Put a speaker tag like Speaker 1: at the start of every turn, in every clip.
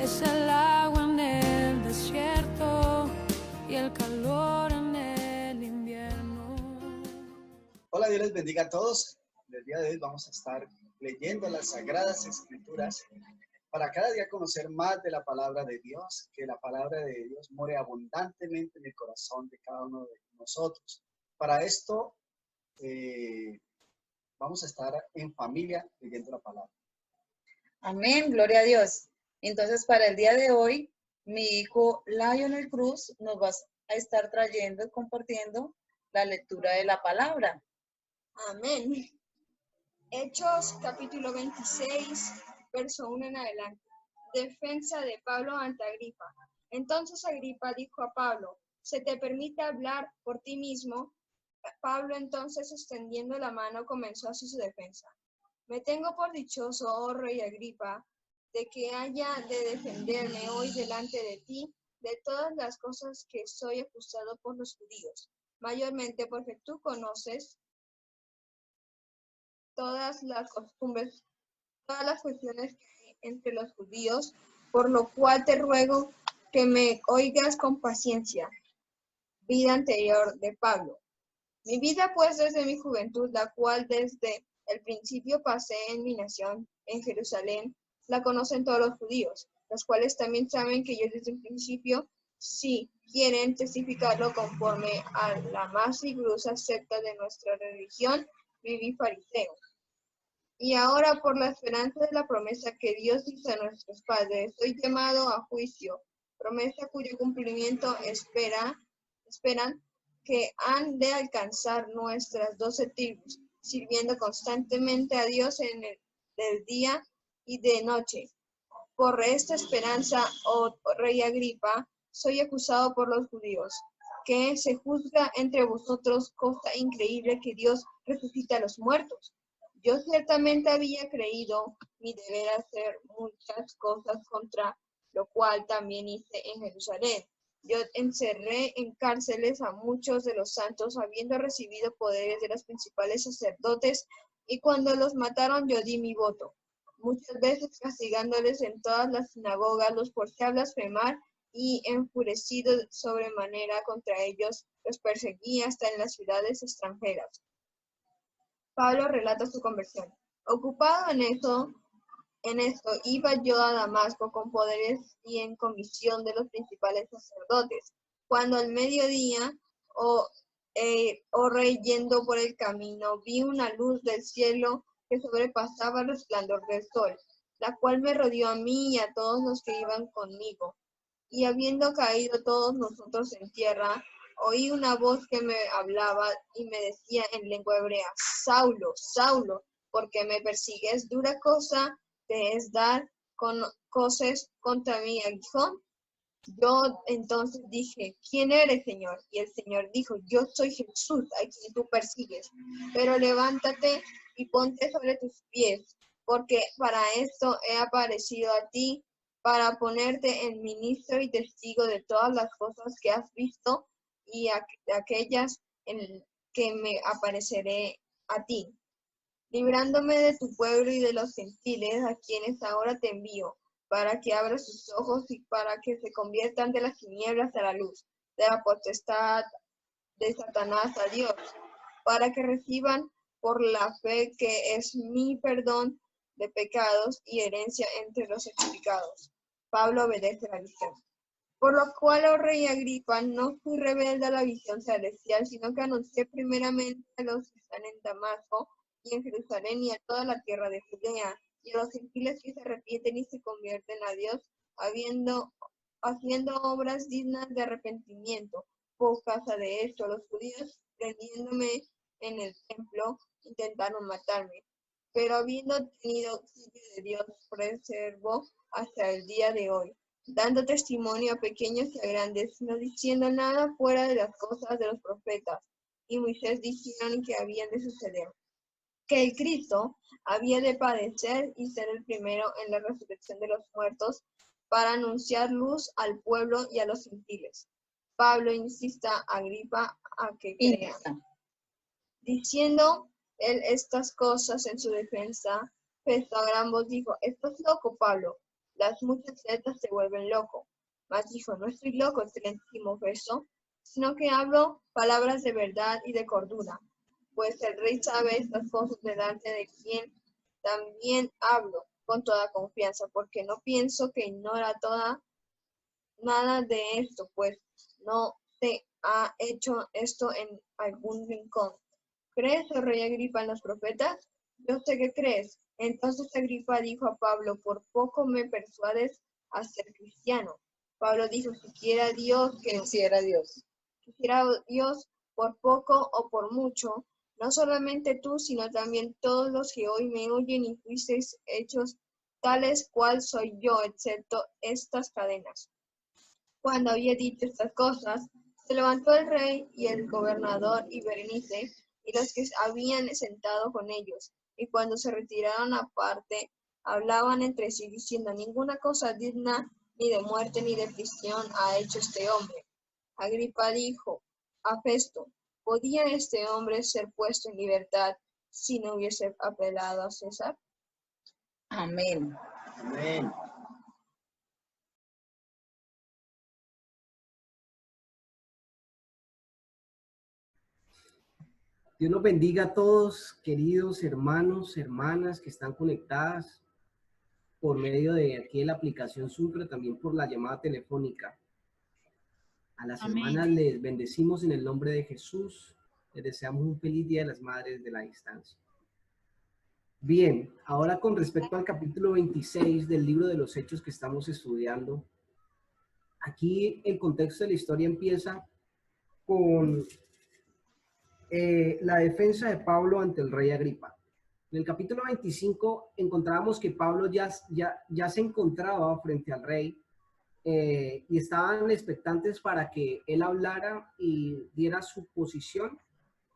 Speaker 1: Es el agua en el desierto y el calor en el invierno.
Speaker 2: Hola, Dios les bendiga a todos. El día de hoy vamos a estar leyendo las Sagradas Escrituras para cada día conocer más de la palabra de Dios, que la palabra de Dios more abundantemente en el corazón de cada uno de nosotros. Para esto vamos a estar en familia leyendo la palabra.
Speaker 3: Amén, gloria a Dios. Entonces, para el día de hoy, mi hijo Lionel Cruz nos va a estar trayendo y compartiendo la lectura de la palabra.
Speaker 4: Amén. Hechos capítulo 26, verso 1 en adelante. Defensa de Pablo ante Agripa. Entonces Agripa dijo a Pablo: ¿se te permite hablar por ti mismo? Pablo entonces, extendiendo la mano, comenzó así su defensa. Me tengo por dichoso, oh rey Agripa, de que haya de defenderme hoy delante de ti de todas las cosas que soy acusado por los judíos, mayormente porque tú conoces todas las costumbres, todas las cuestiones que hay entre los judíos, por lo cual te ruego que me oigas con paciencia. Vida anterior de Pablo. Mi vida pues desde mi juventud, la cual desde el principio pasé en mi nación, en Jerusalén, la conocen todos los judíos, los cuales también saben que yo desde el principio, si quieren testificarlo conforme a la más rigurosa secta de nuestra religión, viví fariseo. Y ahora por la esperanza de la promesa que Dios hizo a nuestros padres, soy llamado a juicio, promesa cuyo cumplimiento esperan que han de alcanzar nuestras 12 tribus, sirviendo constantemente a Dios en el del día y de noche. Por esta esperanza, oh rey Agripa, soy acusado por los judíos, que se juzga entre vosotros cosa increíble que Dios resucita a los muertos. Yo ciertamente había creído mi deber hacer muchas cosas, contra lo cual también hice en Jerusalén. Yo encerré en cárceles a muchos de los santos, habiendo recibido poderes de los principales sacerdotes, y cuando los mataron yo di mi voto. Muchas veces castigándoles en todas las sinagogas, los forcé a blasfemar, y enfurecido sobremanera contra ellos, los perseguí hasta en las ciudades extranjeras. Pablo relata su conversión. Ocupado en esto iba yo a Damasco con poderes y en comisión de los principales sacerdotes. Cuando al mediodía, rey, yendo por el camino, vi una luz del cielo que sobrepasaba el resplandor del sol, la cual me rodeó a mí y a todos los que iban conmigo. Y habiendo caído todos nosotros en tierra, oí una voz que me hablaba y me decía en lengua hebrea: Saulo, Saulo, ¿por qué me persigues? ¿Dura cosa te es dar coces contra mi aguijón? Yo entonces dije: ¿quién eres, Señor? Y el Señor dijo: yo soy Jesús, a quien tú persigues. Pero levántate y ponte sobre tus pies, porque para esto he aparecido a ti, para ponerte en ministro y testigo de todas las cosas que has visto y aquellas en que me apareceré a ti, librándome de tu pueblo y de los gentiles, a quienes ahora te envío, para que abras sus ojos y para que se conviertan de las tinieblas a la luz, de la potestad de Satanás a Dios, para que reciban por la fe que es mi perdón de pecados y herencia entre los santificados. Pablo obedece la visión. Por lo cual, oh rey Agripa, no fui rebelde a la visión celestial, sino que anuncié primeramente a los que están en Damasco y en Jerusalén y a toda la tierra de Judea, y a los gentiles que se arrepienten y se convierten a Dios, haciendo obras dignas de arrepentimiento. Por causa de esto, los judíos, prendiéndome en el templo, intentaron matarme. Pero habiendo tenido auxilio de Dios, preservó hasta el día de hoy, dando testimonio a pequeños y a grandes, no diciendo nada fuera de las cosas de los profetas y Moisés dijeron que habían de suceder, que el Cristo había de padecer y ser el primero en la resurrección de los muertos, para anunciar luz al pueblo y a los gentiles. Pablo insista a Agripa a que crea. Diciendo él estas cosas en su defensa, Festo a gran voz dijo: ¿estás loco, Pablo? las muchas setas te vuelven loco. Mas dijo, no estoy loco, excelentísimo Festo, sino que hablo palabras de verdad y de cordura, pues el rey sabe estas cosas delante de quien también hablo con toda confianza, porque no pienso que ignora nada de esto, pues no se ha hecho esto en algún rincón. ¿Crees, oh rey Agripa, en los profetas? Yo sé que crees. Entonces Agripa dijo a Pablo, por poco me persuades a ser cristiano. Pablo dijo, quisiera Dios por poco o por mucho, no solamente tú, sino también todos los que hoy me oyen y fuisteis hechos tales cual soy yo, excepto estas cadenas. Cuando había dicho estas cosas, se levantó el rey y el gobernador y Berenice y los que habían sentado con ellos, y cuando se retiraron aparte, hablaban entre sí diciendo, ninguna cosa digna ni de muerte ni de prisión ha hecho este hombre. Agripa dijo a Festo, ¿podía este hombre ser puesto en libertad si no hubiese apelado a César?
Speaker 3: Amén.
Speaker 2: Amén.
Speaker 5: Dios los bendiga a todos, queridos hermanos, hermanas que están conectadas por medio de aquí de la aplicación Zoom, pero también por la llamada telefónica. A las hermanas les bendecimos en el nombre de Jesús. Les deseamos un feliz Día de las Madres de la Distancia. Bien, ahora con respecto al capítulo 26 del libro de los Hechos que estamos estudiando, aquí el contexto de la historia empieza con la defensa de Pablo ante el rey Agripa. En el capítulo 25 encontramos que Pablo ya se encontraba frente al rey y estaban expectantes para que él hablara y diera su posición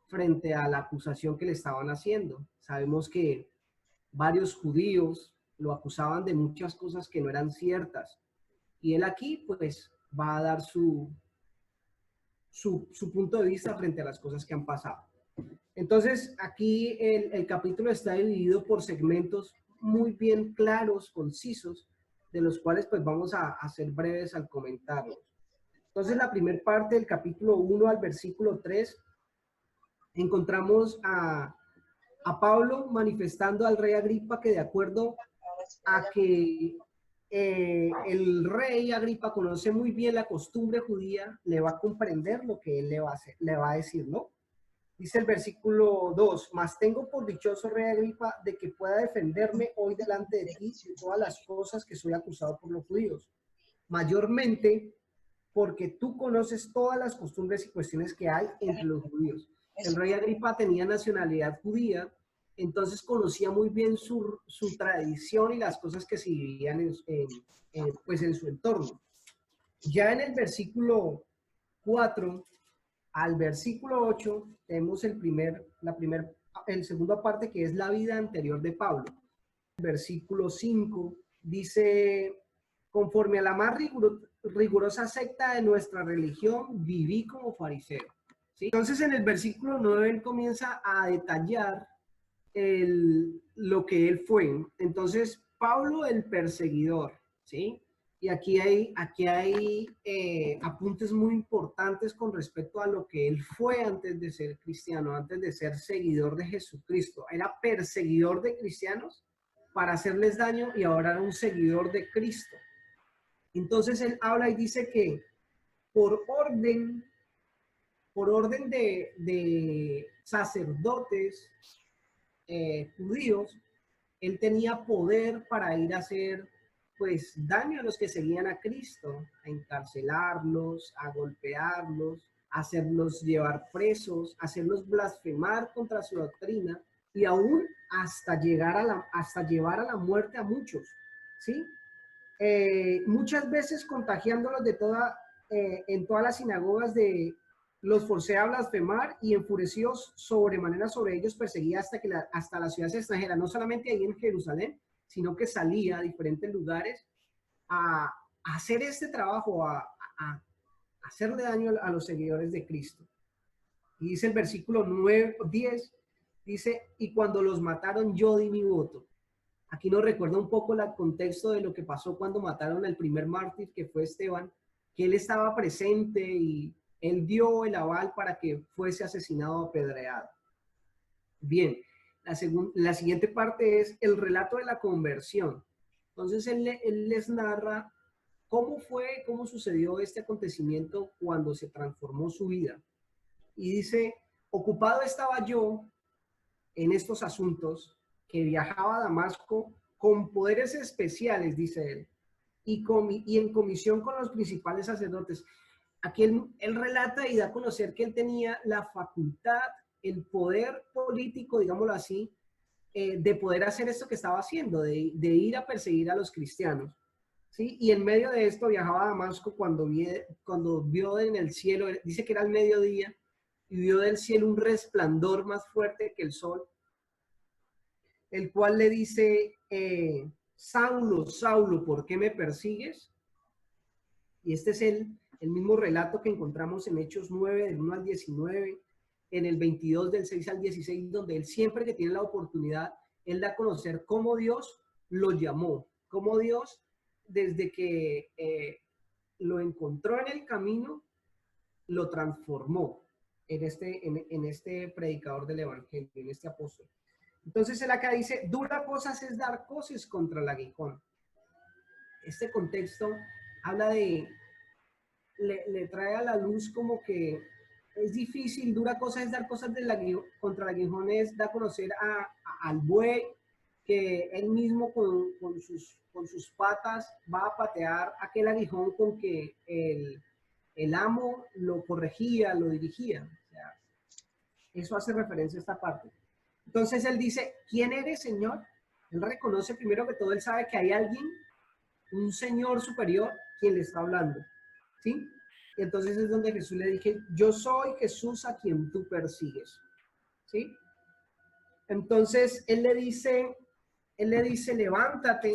Speaker 5: frente a la acusación que le estaban haciendo. Sabemos que varios judíos lo acusaban de muchas cosas que no eran ciertas y él aquí pues va a dar su punto de vista frente a las cosas que han pasado. Entonces, aquí el capítulo está dividido por segmentos muy bien claros, concisos, de los cuales pues vamos a ser breves al comentarlos. Entonces, la primera parte del capítulo 1 al versículo 3, encontramos a Pablo manifestando al rey Agripa que de acuerdo a que el rey Agripa conoce muy bien la costumbre judía, le va a comprender lo que él le va a decir, ¿no? Dice el versículo 2, mas tengo por dichoso rey Agripa de que pueda defenderme hoy delante de ti de todas las cosas que soy acusado por los judíos, mayormente porque tú conoces todas las costumbres y cuestiones que hay entre los judíos. El rey Agripa tenía nacionalidad judía, entonces conocía muy bien su tradición y las cosas que se vivían en su entorno. Ya en el versículo 4 al versículo 8 tenemos el segundo parte que es la vida anterior de Pablo. El versículo 5 dice, conforme a la más rigurosa secta de nuestra religión, viví como fariseo. ¿Sí? Entonces en el versículo 9 él comienza a detallar lo que él fue. Entonces, Pablo el perseguidor, ¿sí? Y aquí hay apuntes muy importantes con respecto a lo que él fue antes de ser cristiano, antes de ser seguidor de Jesucristo. Era perseguidor de cristianos para hacerles daño y ahora era un seguidor de Cristo. Entonces él habla y dice que por orden de sacerdotes judíos, él tenía poder para ir a hacer pues daño a los que seguían a Cristo, a encarcelarlos, a golpearlos, a hacerlos llevar presos, a hacerlos blasfemar contra su doctrina y aún hasta llevar a la muerte a muchos, ¿sí? Muchas veces contagiándolos en todas las sinagogas los forcé a blasfemar y enfurecidos sobremanera sobre ellos perseguía hasta las ciudades extranjeras, no solamente ahí en Jerusalén, sino que salía a diferentes lugares a hacer este trabajo, a hacerle daño a los seguidores de Cristo. Y dice el versículo 10, dice, y cuando los mataron yo di mi voto. Aquí nos recuerda un poco el contexto de lo que pasó cuando mataron al primer mártir, que fue Esteban, que él estaba presente y él dio el aval para que fuese asesinado a apedreado. Bien, la siguiente parte es el relato de la conversión. Entonces él les narra cómo sucedió este acontecimiento cuando se transformó su vida. Y dice, ocupado estaba yo en estos asuntos, que viajaba a Damasco con poderes especiales, dice él, y en comisión con los principales sacerdotes. Aquí él relata y da a conocer que él tenía la facultad, el poder político, digámoslo así, de poder hacer esto que estaba haciendo, de ir a perseguir a los cristianos. ¿Sí? Y en medio de esto viajaba a Damasco cuando vio en el cielo, dice que era el mediodía, y vio del cielo un resplandor más fuerte que el sol, el cual le dice, Saulo, Saulo, ¿por qué me persigues? Y este es el mismo relato que encontramos en Hechos 9, del 1 al 19, en el 22, del 6 al 16, donde él siempre que tiene la oportunidad, él da a conocer cómo Dios lo llamó, cómo Dios, desde que lo encontró en el camino, lo transformó en este predicador del evangelio, en este apóstol. Entonces él acá dice, dura cosas es dar cosas contra el aguijón. Este contexto habla de, le trae a la luz como que es difícil, dura cosa es dar cosas contra el aguijón, es dar a conocer al buey, que él mismo con sus patas va a patear aquel aguijón con que el amo lo corregía, lo dirigía. O sea, eso hace referencia a esta parte. Entonces él dice, ¿quién eres, Señor? Él reconoce primero que todo, él sabe que hay alguien, un Señor superior, quien le está hablando. ¿Sí? Y entonces es donde Jesús le dije, yo soy Jesús a quien tú persigues. ¿Sí? Entonces él le dice, levántate,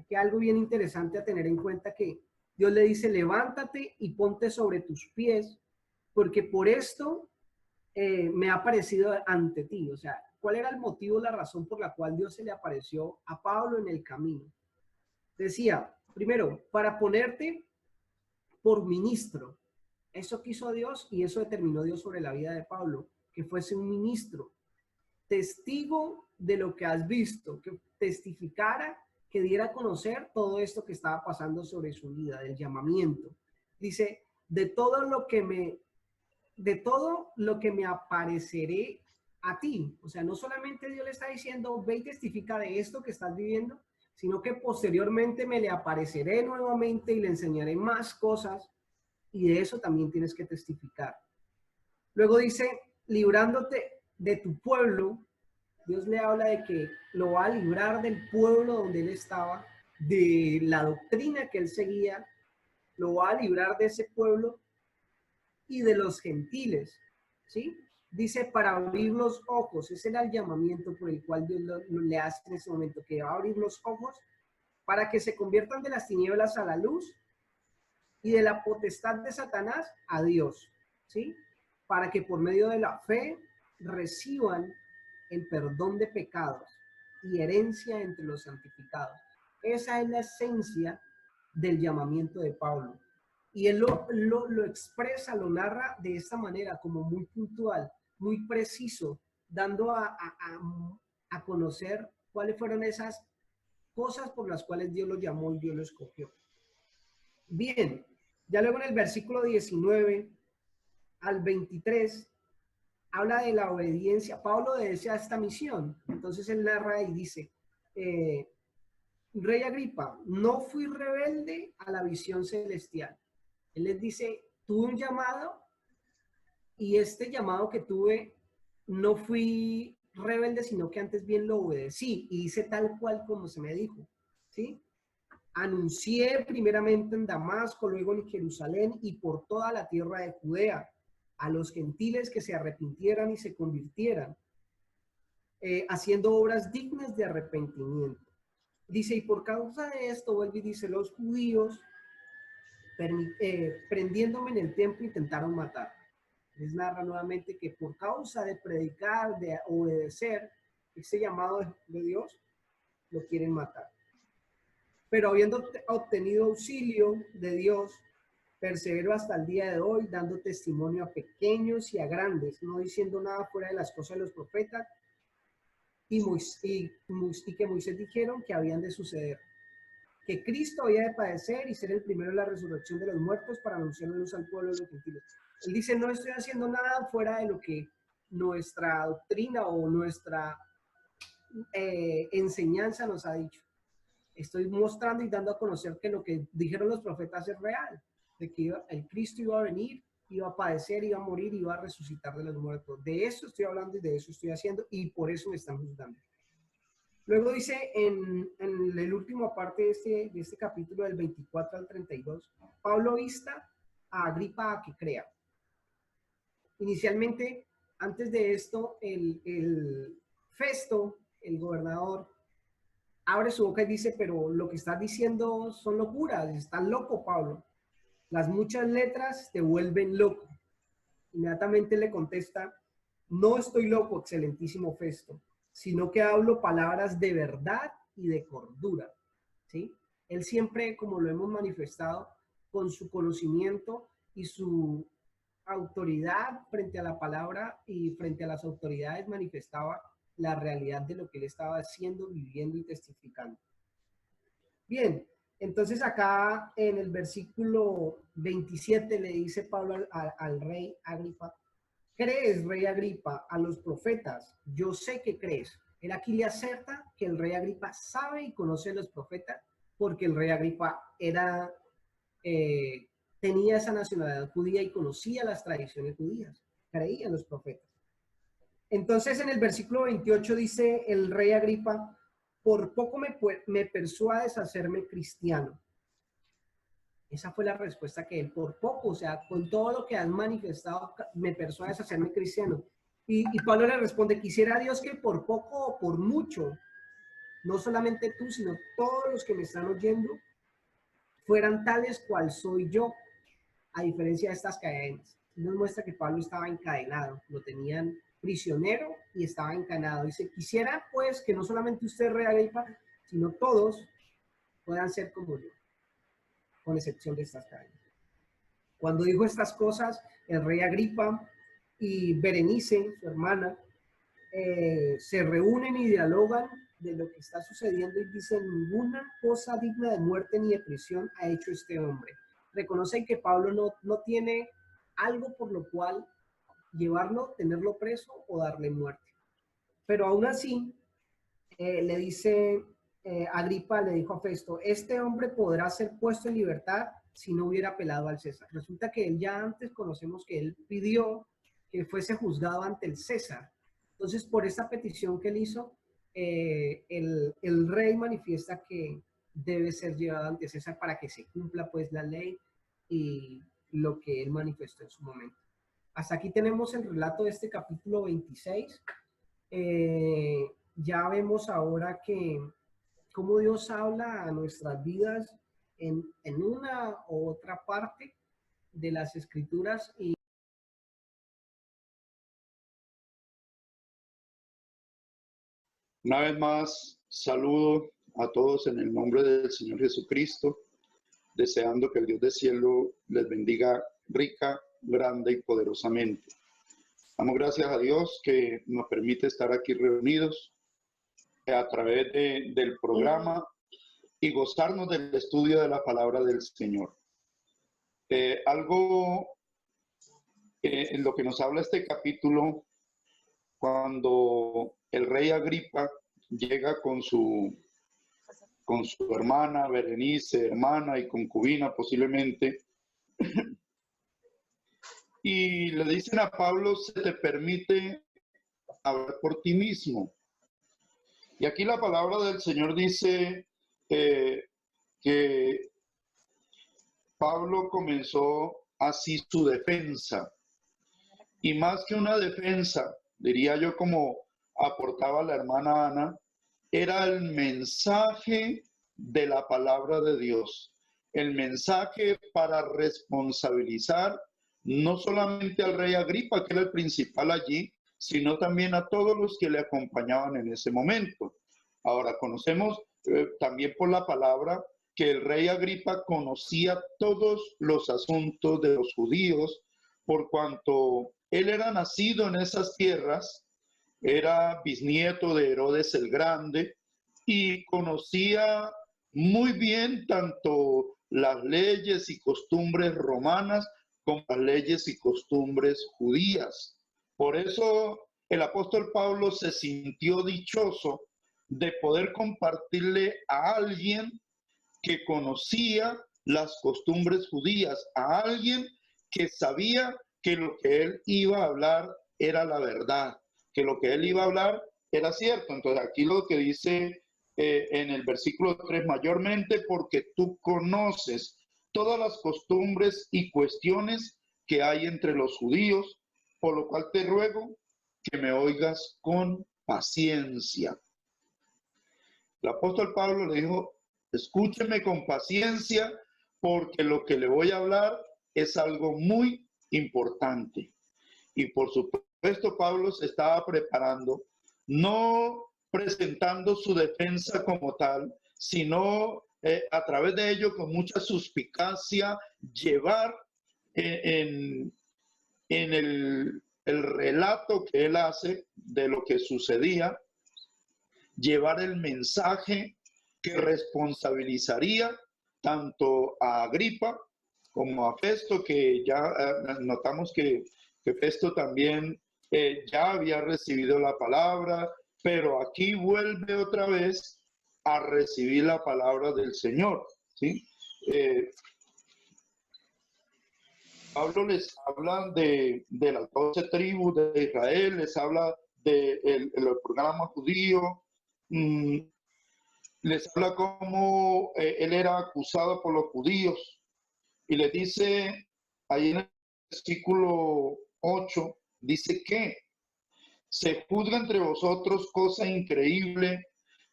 Speaker 5: que algo bien interesante a tener en cuenta, que Dios le dice, levántate y ponte sobre tus pies, porque por esto me ha aparecido ante ti. O sea, ¿cuál era el motivo, la razón por la cual Dios se le apareció a Pablo en el camino? Decía, primero, para ponerte por ministro. Eso quiso Dios y eso determinó Dios sobre la vida de Pablo, que fuese un ministro, testigo de lo que has visto, que testificara, que diera a conocer todo esto que estaba pasando sobre su vida, del llamamiento. Dice, de todo lo que me apareceré a ti. O sea, no solamente Dios le está diciendo, ve y testifica de esto que estás viviendo, sino que posteriormente me le apareceré nuevamente y le enseñaré más cosas, y de eso también tienes que testificar. Luego dice, librándote de tu pueblo. Dios le habla de que lo va a librar del pueblo donde él estaba, de la doctrina que él seguía, lo va a librar de ese pueblo y de los gentiles, ¿sí? Dice, para abrir los ojos. Ese era el llamamiento por el cual Dios le hace en ese momento, que va a abrir los ojos para que se conviertan de las tinieblas a la luz y de la potestad de Satanás a Dios, ¿sí? Para que por medio de la fe reciban el perdón de pecados y herencia entre los santificados. Esa es la esencia del llamamiento de Pablo. Y él lo expresa, lo narra de esta manera, como muy puntual, muy preciso, dando a conocer cuáles fueron esas cosas por las cuales Dios lo llamó y Dios lo escogió. Bien, ya luego en el versículo 19 al 23, habla de la obediencia. Pablo desea esta misión. Entonces él narra y dice, Rey Agripa, no fui rebelde a la visión celestial. Él les dice, tuve un llamado y este llamado que tuve, no fui rebelde, sino que antes bien lo obedecí y hice tal cual como se me dijo, ¿sí? Anuncié primeramente en Damasco, luego en Jerusalén y por toda la tierra de Judea, a los gentiles que se arrepintieran y se convirtieran, haciendo obras dignas de arrepentimiento. Dice, y por causa de esto, vuelve y dice, los judíos, prendiéndome en el templo, intentaron matar. Les narra nuevamente que por causa de predicar, de obedecer ese llamado de Dios, lo quieren matar. Pero habiendo obtenido auxilio de Dios, persevero hasta el día de hoy, dando testimonio a pequeños y a grandes, no diciendo nada fuera de las cosas de los profetas y que Moisés dijeron que habían de suceder. Que Cristo había de padecer y ser el primero en la resurrección de los muertos para anunciar la luz al pueblo de los gentiles. Él dice, no estoy haciendo nada fuera de lo que nuestra doctrina o nuestra enseñanza nos ha dicho. Estoy mostrando y dando a conocer que lo que dijeron los profetas es real, de que el Cristo iba a venir, iba a padecer, iba a morir, iba a resucitar de los muertos. De eso estoy hablando y de eso estoy haciendo y por eso me están juzgando. Luego dice en el último parte de este capítulo, del 24 al 32, Pablo insta a Agripa a que crea. Inicialmente, antes de esto, el Festo, el gobernador, abre su boca y dice, pero lo que estás diciendo son locuras, estás loco, Pablo. Las muchas letras te vuelven loco. Inmediatamente le contesta, no estoy loco, excelentísimo Festo, sino que hablo palabras de verdad y de cordura, ¿sí? Él siempre, como lo hemos manifestado, con su conocimiento y su autoridad frente a la palabra y frente a las autoridades, manifestaba la realidad de lo que él estaba haciendo, viviendo y testificando. Bien, entonces acá en el versículo 27 le dice Pablo al rey Agripa, ¿crees, rey Agripa, a los profetas? Yo sé que crees. Él aquí le acerta que el rey Agripa sabe y conoce a los profetas porque el rey Agripa tenía esa nacionalidad judía y conocía las tradiciones judías, creía en los profetas. Entonces en el versículo 28 dice el rey Agripa, por poco me persuades a hacerme cristiano. Esa fue la respuesta que él, por poco, o sea, con todo lo que has manifestado, me persuades a hacerme cristiano. Y Pablo le responde, quisiera Dios que por poco o por mucho, no solamente tú, sino todos los que me están oyendo, fueran tales cual soy yo, a diferencia de estas cadenas. Nos muestra que Pablo estaba encadenado, lo tenían prisionero y estaba encadenado. Dice, quisiera pues que no solamente usted, rey Agripa, sino todos puedan ser como yo, con excepción de estas cadenas. Cuando dijo estas cosas, el rey Agripa y Berenice, su hermana, se reúnen y dialogan de lo que está sucediendo y dicen, ninguna cosa digna de muerte ni de prisión ha hecho este hombre. Reconocen que Pablo no tiene algo por lo cual llevarlo, tenerlo preso o darle muerte. Pero aún así, le dice Agripa, le dijo a Festo, este hombre podrá ser puesto en libertad si no hubiera apelado al César. Resulta que él ya antes conocemos que él pidió que fuese juzgado ante el César. Entonces, por esta petición que él hizo, el rey manifiesta que debe ser llevado ante César para que se cumpla pues la ley y lo que él manifestó en su momento. Hasta aquí tenemos el relato de este capítulo 26. Ya vemos ahora que cómo Dios habla a nuestras vidas en una u otra parte de las Escrituras. Y
Speaker 6: una vez más, saludo a todos en el nombre del Señor Jesucristo, deseando que el Dios del cielo les bendiga rica, grande y poderosamente. Damos gracias a Dios que nos permite estar aquí reunidos a través del programa y gozarnos del estudio de la palabra del Señor. Algo en lo que nos habla este capítulo, cuando el rey Agripa llega con su hermana Berenice, hermana y concubina posiblemente, y le dicen a Pablo, se te permite hablar por ti mismo. Y aquí la palabra del Señor dice que Pablo comenzó así su defensa. Y más que una defensa, diría yo, como aportaba la hermana Ana, era el mensaje de la palabra de Dios. El mensaje para responsabilizar no solamente al rey Agripa, que era el principal allí, sino también a todos los que le acompañaban en ese momento. Ahora, conocemos también por la palabra que el rey Agripa conocía todos los asuntos de los judíos, por cuanto él era nacido en esas tierras, era bisnieto de Herodes el Grande y conocía muy bien tanto las leyes y costumbres romanas como las leyes y costumbres judías. Por eso el apóstol Pablo se sintió dichoso de poder compartirle a alguien que conocía las costumbres judías, a alguien que sabía que lo que él iba a hablar era la verdad, que lo que él iba a hablar era cierto. Entonces aquí lo que dice en el versículo 3, mayormente porque tú conoces todas las costumbres y cuestiones que hay entre los judíos, por lo cual te ruego que me oigas con paciencia. El apóstol Pablo le dijo, escúcheme con paciencia porque lo que le voy a hablar es algo muy importante. Y por supuesto Pablo se estaba preparando, no presentando su defensa como tal, sino a través de ello con mucha suspicacia llevar en el relato que él hace de lo que sucedía, llevar el mensaje que responsabilizaría tanto a Agripa como a Festo, que ya notamos que Festo también ya había recibido la palabra, pero aquí vuelve otra vez a recibir la palabra del Señor, ¿sí? Pablo les habla de las 12 tribus de Israel, les habla del programa judío, les habla cómo él era acusado por los judíos y les dice ahí en el versículo 8, dice que se juzga entre vosotros cosa increíble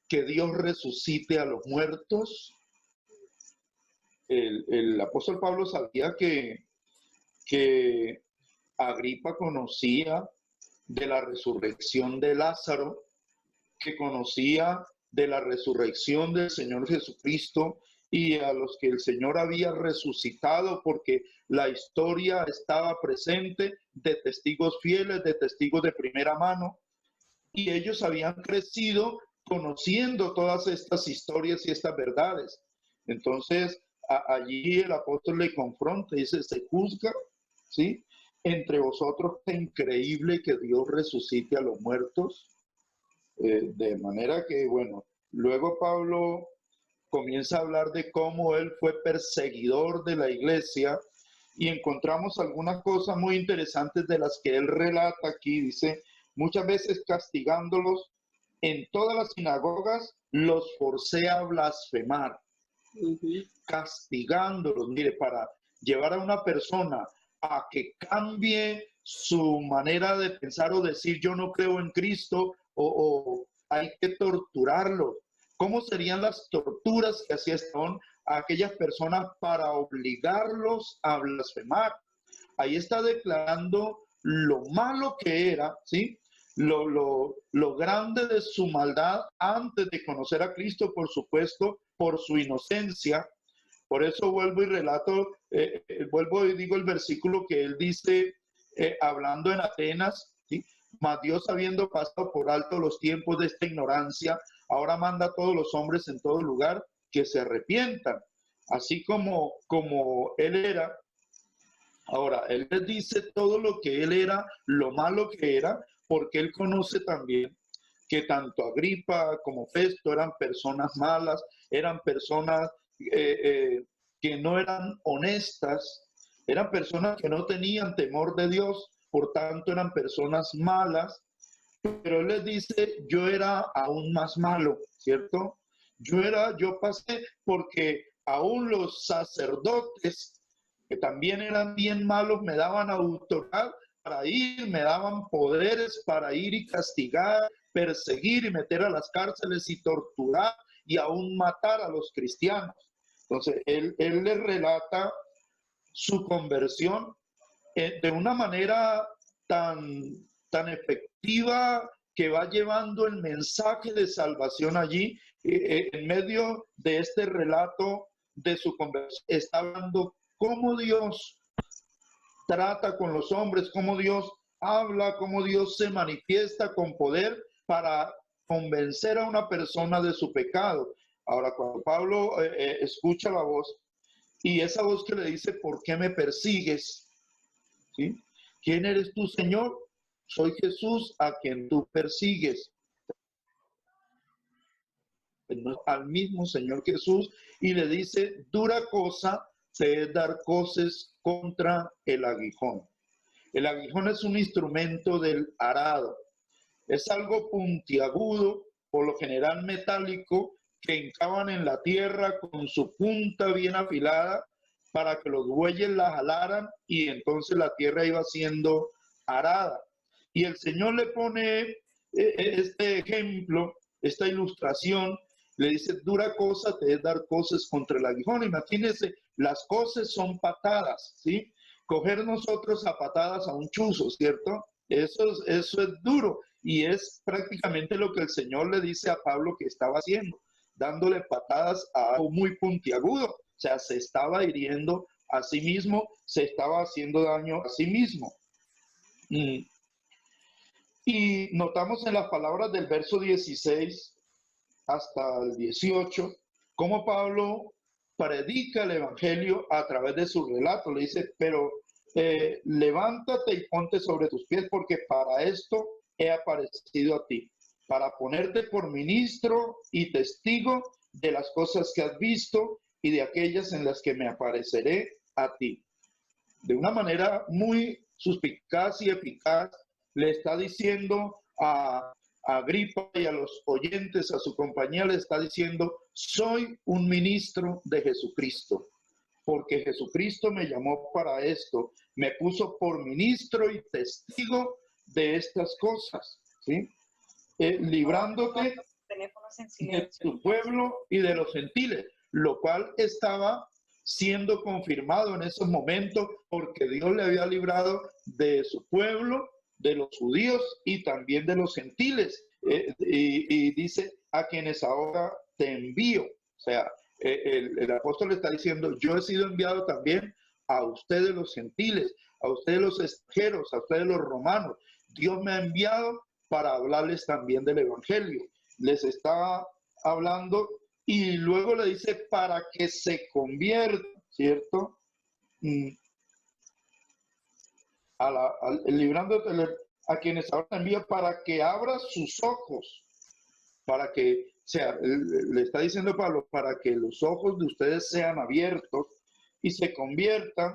Speaker 6: que Dios resucite a los muertos. El apóstol Pablo sabía que Agripa conocía de la resurrección de Lázaro, que conocía de la resurrección del Señor Jesucristo y a los que el Señor había resucitado, porque la historia estaba presente de testigos fieles, de testigos de primera mano, y ellos habían crecido conociendo todas estas historias y estas verdades. Entonces, allí el apóstol le confronta y dice, se juzga, ¿sí? Entre vosotros es increíble que Dios resucite a los muertos. De manera que, bueno, luego Pablo comienza a hablar de cómo él fue perseguidor de la iglesia y encontramos algunas cosas muy interesantes de las que él relata aquí. Dice, muchas veces castigándolos en todas las sinagogas, los forcé a blasfemar. Castigándolos, mire, para llevar a una persona a que cambie su manera de pensar o decir yo no creo en Cristo, o hay que torturarlo. ¿Cómo serían las torturas que hacía Estón a aquellas personas para obligarlos a blasfemar? Ahí está declarando lo malo que era, ¿sí? Lo grande de su maldad antes de conocer a Cristo, por supuesto, por su inocencia. Por eso vuelvo y relato, vuelvo y digo el versículo que él dice, hablando en Atenas, ¿sí? Mas Dios, habiendo pasado por alto los tiempos de esta ignorancia, ahora manda a todos los hombres en todo lugar que se arrepientan, así como él era. Ahora, él les dice todo lo que él era, lo malo que era, porque él conoce también que tanto Agripa como Festo eran personas malas, eran personas que no eran honestas, eran personas que no tenían temor de Dios, por tanto eran personas malas, pero él les dice, yo era aún más malo, ¿cierto? Yo pasé porque aún los sacerdotes, que también eran bien malos, me daban autoridad para ir, me daban poderes para ir y castigar, perseguir y meter a las cárceles y torturar y aún matar a los cristianos. Entonces, él les relata su conversión de una manera tan efectiva que va llevando el mensaje de salvación allí, en medio de este relato de su conversión, está hablando cómo Dios trata con los hombres, cómo Dios habla, cómo Dios se manifiesta con poder para convencer a una persona de su pecado. Ahora, cuando Pablo escucha la voz, y esa voz que le dice, ¿por qué me persigues? ¿Sí? ¿Quién eres tú, Señor? Soy Jesús a quien tú persigues. Al mismo Señor Jesús, y le dice, dura cosa te es dar coces contra el aguijón. El aguijón es un instrumento del arado. Es algo puntiagudo, por lo general metálico, que hincaban en la tierra con su punta bien afilada para que los bueyes la jalaran y entonces la tierra iba siendo arada. Y el Señor le pone este ejemplo, esta ilustración, le dice, dura cosa te es dar coces contra el aguijón. Imagínense, las coces son patadas, ¿sí? Coger nosotros a patadas a un chuzo, ¿cierto? Eso es duro y es prácticamente lo que el Señor le dice a Pablo que estaba haciendo, dándole patadas a algo muy puntiagudo. O sea, se estaba hiriendo a sí mismo, se estaba haciendo daño a sí mismo. Y notamos en las palabras del verso 16 hasta el 18, cómo Pablo predica el evangelio a través de su relato. Le dice, pero levántate y ponte sobre tus pies, porque para esto he aparecido a ti, para ponerte por ministro y testigo de las cosas que has visto y de aquellas en las que me apareceré a ti. De una manera muy suspicaz y eficaz, le está diciendo a Agripa y a los oyentes, a su compañía, le está diciendo, soy un ministro de Jesucristo, porque Jesucristo me llamó para esto, me puso por ministro y testigo de estas cosas, ¿sí? Librándote de tu pueblo y de los gentiles, lo cual estaba siendo confirmado en esos momentos porque Dios le había librado de su pueblo, de los judíos y también de los gentiles. Y dice, a quienes ahora te envío. O sea, el apóstol está diciendo, yo he sido enviado también a ustedes los gentiles, a ustedes los extranjeros, a ustedes los romanos. Dios me ha enviado para hablarles también del evangelio. Les está hablando y luego le dice para que se conviertan, ¿cierto? Librándote a quienes ahora te envía para que abra sus ojos, para que sea, le está diciendo Pablo, para que los ojos de ustedes sean abiertos y se conviertan,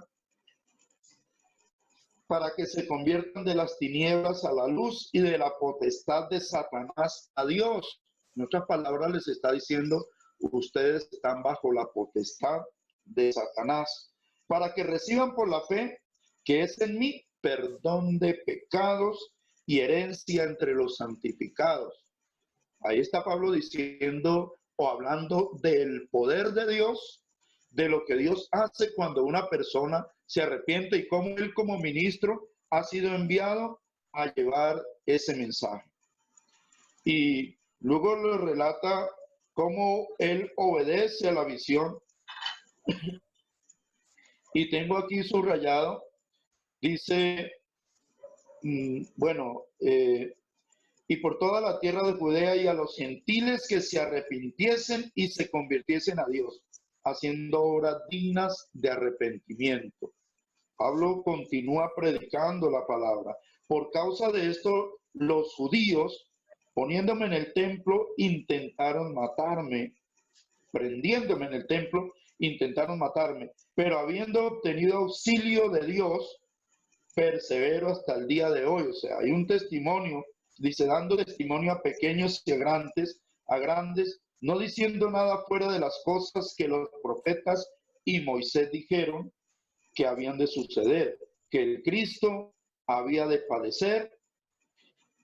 Speaker 6: para que se conviertan de las tinieblas a la luz y de la potestad de Satanás a Dios. En otras palabras, les está diciendo, ustedes están bajo la potestad de Satanás, para que reciban por la fe que es en mí perdón de pecados y herencia entre los santificados. Ahí está Pablo diciendo o hablando del poder de Dios, de lo que Dios hace cuando una persona se arrepiente y cómo él como ministro ha sido enviado a llevar ese mensaje. Y luego lo relata cómo él obedece a la visión. Y tengo aquí subrayado, dice, bueno, y por toda la tierra de Judea y a los gentiles que se arrepintiesen y se convirtiesen a Dios, haciendo obras dignas de arrepentimiento. Pablo continúa predicando la palabra. Por causa de esto, los judíos, poniéndome en el templo, intentaron matarme. Prendiéndome en el templo, intentaron matarme. Pero habiendo obtenido auxilio de Dios, persevero hasta el día de hoy. O sea, hay un testimonio, dice, dando testimonio a pequeños y a grandes, no diciendo nada fuera de las cosas que los profetas y Moisés dijeron que habían de suceder, que el Cristo había de padecer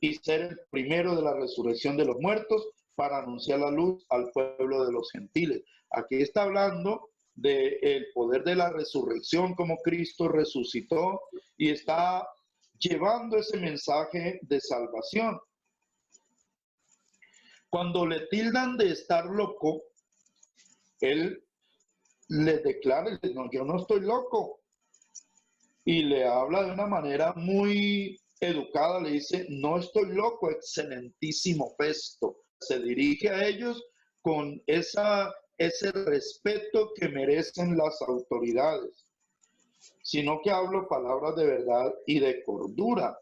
Speaker 6: y ser el primero de la resurrección de los muertos para anunciar la luz al pueblo de los gentiles. Aquí está hablando del poder de la resurrección, como Cristo resucitó y está llevando ese mensaje de salvación. Cuando le tildan de estar loco, él les declara, no, yo no estoy loco. Y le habla de una manera muy educada, le dice, no estoy loco, excelentísimo Festo. Se dirige a ellos con ese respeto que merecen las autoridades, sino que hablo palabras de verdad y de cordura.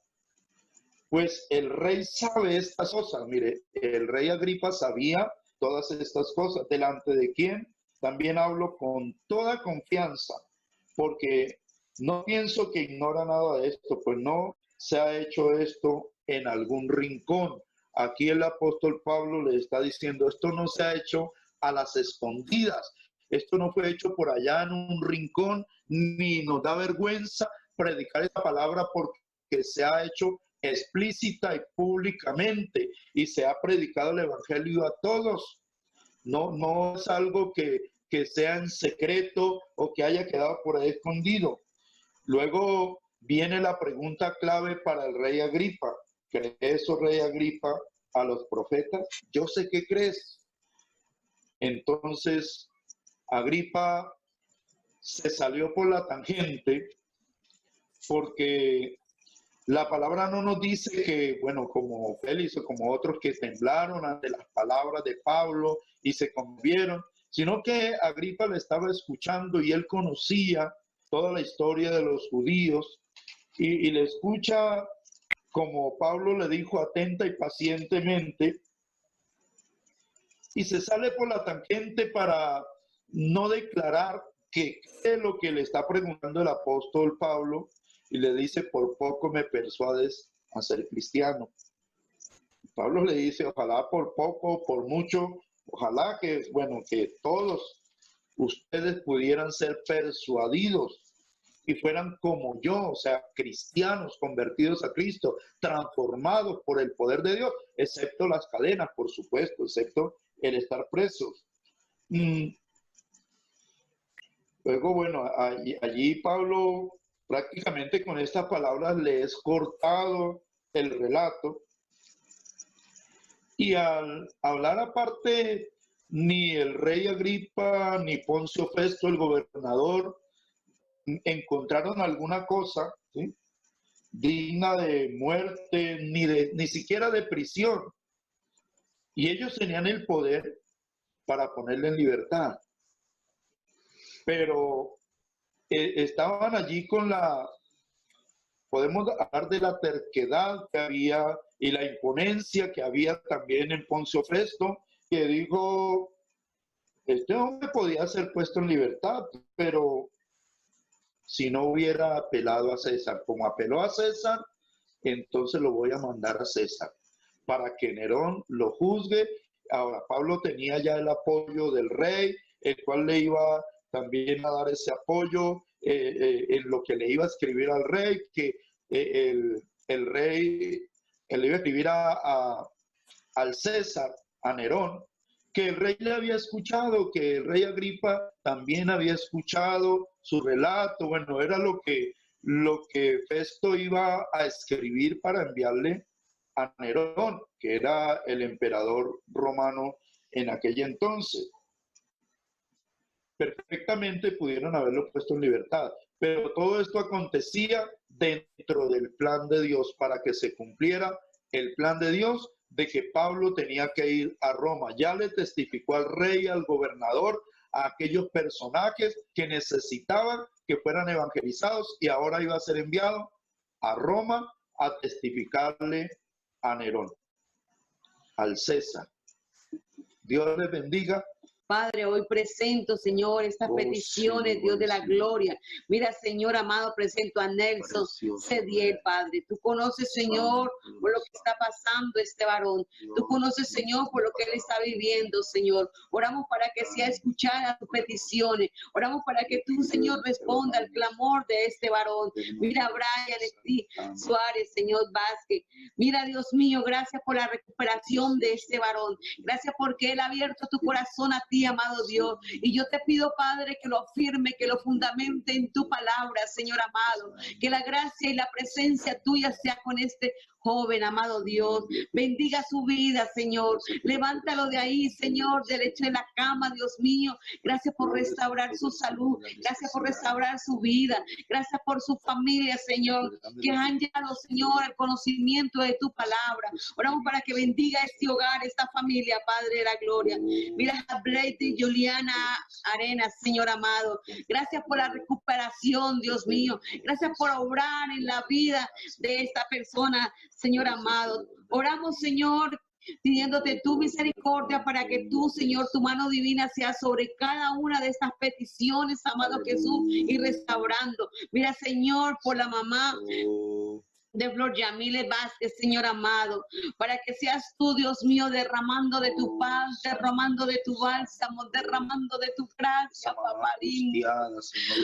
Speaker 6: Pues el rey sabe estas cosas. Mire, el rey Agripa sabía todas estas cosas. ¿Delante de quién? También hablo con toda confianza, porque no pienso que ignora nada de esto, pues no se ha hecho esto en algún rincón. Aquí el apóstol Pablo le está diciendo, esto no se ha hecho a las escondidas, esto no fue hecho por allá en un rincón, ni nos da vergüenza predicar esta palabra porque se ha hecho explícita y públicamente y se ha predicado el evangelio a todos. No es algo que sea en secreto o que haya quedado por ahí escondido. Luego viene la pregunta clave para el rey Agripa. ¿Crees, oh rey Agripa, a los profetas? Yo sé que crees. Entonces, Agripa se salió por la tangente porque la palabra no nos dice que, bueno, como Félix o como otros que temblaron ante las palabras de Pablo y se conmovieron, sino que Agripa le estaba escuchando y él conocía toda la historia de los judíos y le escucha como Pablo le dijo atenta y pacientemente y se sale por la tangente para no declarar que es lo que le está preguntando el apóstol Pablo y le dice, por poco me persuades a ser cristiano. Pablo le dice, ojalá por poco, por mucho, ojalá que, bueno, que todos ustedes pudieran ser persuadidos y fueran como yo, o sea, cristianos convertidos a Cristo, transformados por el poder de Dios, excepto las cadenas, por supuesto, excepto el estar presos. Luego, bueno, allí Pablo prácticamente con estas palabras le es cortado el relato. Y al hablar aparte, ni el rey Agripa, ni Poncio Festo, el gobernador, encontraron alguna cosa, ¿sí?, digna de muerte, ni siquiera de prisión. Y ellos tenían el poder para ponerle en libertad. Pero estaban allí con podemos hablar de la terquedad que había y la imponencia que había también en Poncio Festo, que dijo, este hombre podía ser puesto en libertad, pero si no hubiera apelado a César. Como apeló a César, entonces lo voy a mandar a César, para que Nerón lo juzgue. Ahora, Pablo tenía ya el apoyo del rey, el cual le iba también a dar ese apoyo en lo que le iba a escribir al rey, que el rey le iba a escribir al César, a Nerón, que el rey le había escuchado, que el rey Agripa también había escuchado su relato. Bueno, era lo que Festo iba a escribir para enviarle a Nerón, que era el emperador romano en aquel entonces. Perfectamente pudieron haberlo puesto en libertad, pero todo esto acontecía dentro del plan de Dios para que se cumpliera el plan de Dios de que Pablo tenía que ir a Roma. Ya le testificó al rey, al gobernador, a aquellos personajes que necesitaban que fueran evangelizados y ahora iba a ser enviado a Roma a testificarle a Nerón, al César. Dios les bendiga.
Speaker 7: Padre, hoy presento, Señor, estas peticiones,
Speaker 6: Señor,
Speaker 7: Dios de la
Speaker 6: Señor.
Speaker 7: gloria. Mira, Señor amado, presento a Nelson Cediel, Padre. Tú conoces, Señor, por lo que está pasando este varón. Tú conoces, Señor, por lo que él está viviendo, Señor. Oramos para que sea escuchada tus peticiones. Oramos para que tú, Señor, responda al clamor de este varón. Mira, Brian Suárez, Señor Vázquez. Mira, Dios mío, gracias por la recuperación de este varón. Gracias porque él ha abierto tu corazón a ti, amado Dios, y yo te pido, Padre, que lo afirme, que lo fundamente en tu palabra, Señor amado, que la gracia y la presencia tuya sea con este joven, amado Dios. Bendiga su vida, Señor. Levántalo de ahí, Señor, del lecho de la cama, Dios mío. Gracias por restaurar su salud. Gracias por restaurar su vida. Gracias por su familia, Señor, que han llegado, Señor, al conocimiento de tu palabra. Oramos para que bendiga este hogar, esta familia, Padre de la gloria. Mira a Blake y Juliana Arenas, Señor amado. Gracias por la recuperación, Dios mío. Gracias por obrar en la vida de esta persona, Señor amado. Oramos, Señor, pidiéndote tu misericordia para que tú, Señor, tu mano divina sea sobre cada una de estas peticiones, amado Jesús, y restaurando. Mira, Señor, por la mamá de Flor Yamile Vázquez, Señor amado, para que seas tú, Dios mío, derramando de tu paz, derramando de tu bálsamo, derramando de tu gracia, paparín.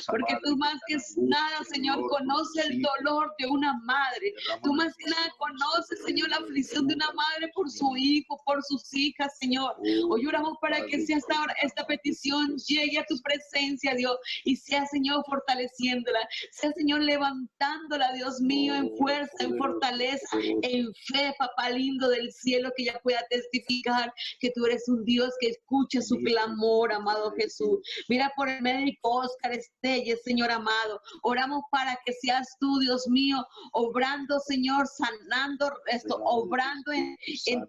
Speaker 7: Porque tú más que nada, Señor, conoces el dolor de una madre. Tú más que nada conoces, Señor, la aflicción de una madre por su hijo, por sus hijas, Señor. Hoy oramos para que sea esta petición llegue a tu presencia, Dios, y sea, Señor, fortaleciéndola, sea, Señor, levantándola, Dios mío, en fuerza, en fortaleza, en fe, papá lindo del cielo, que ella pueda testificar que tú eres un Dios que escucha su clamor, amado Jesús. Mira por el médico Oscar Estelles, Señor amado. Oramos para que seas tú, Dios mío, obrando, Señor, sanando esto, obrando en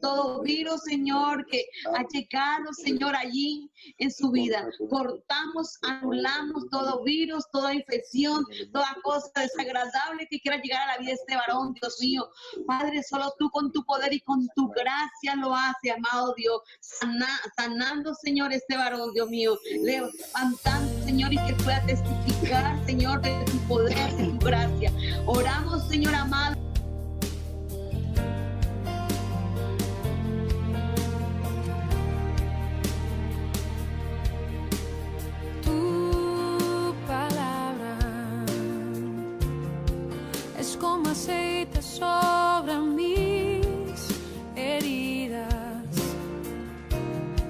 Speaker 7: todo virus, Señor, que ha llegado, Señor, allí en su vida. Cortamos, anulamos todo virus, toda infección, toda cosa desagradable que quiera llegar a la vida de este varón, Dios mío. Padre, solo tú con tu poder y con tu gracia lo haces, amado Dios, sanando, Señor, este varón, Dios mío, levantando, Señor, y que pueda testificar, Señor, de tu poder, de tu gracia. Oramos, Señor amado.
Speaker 1: Tu palabra es como aceite sobre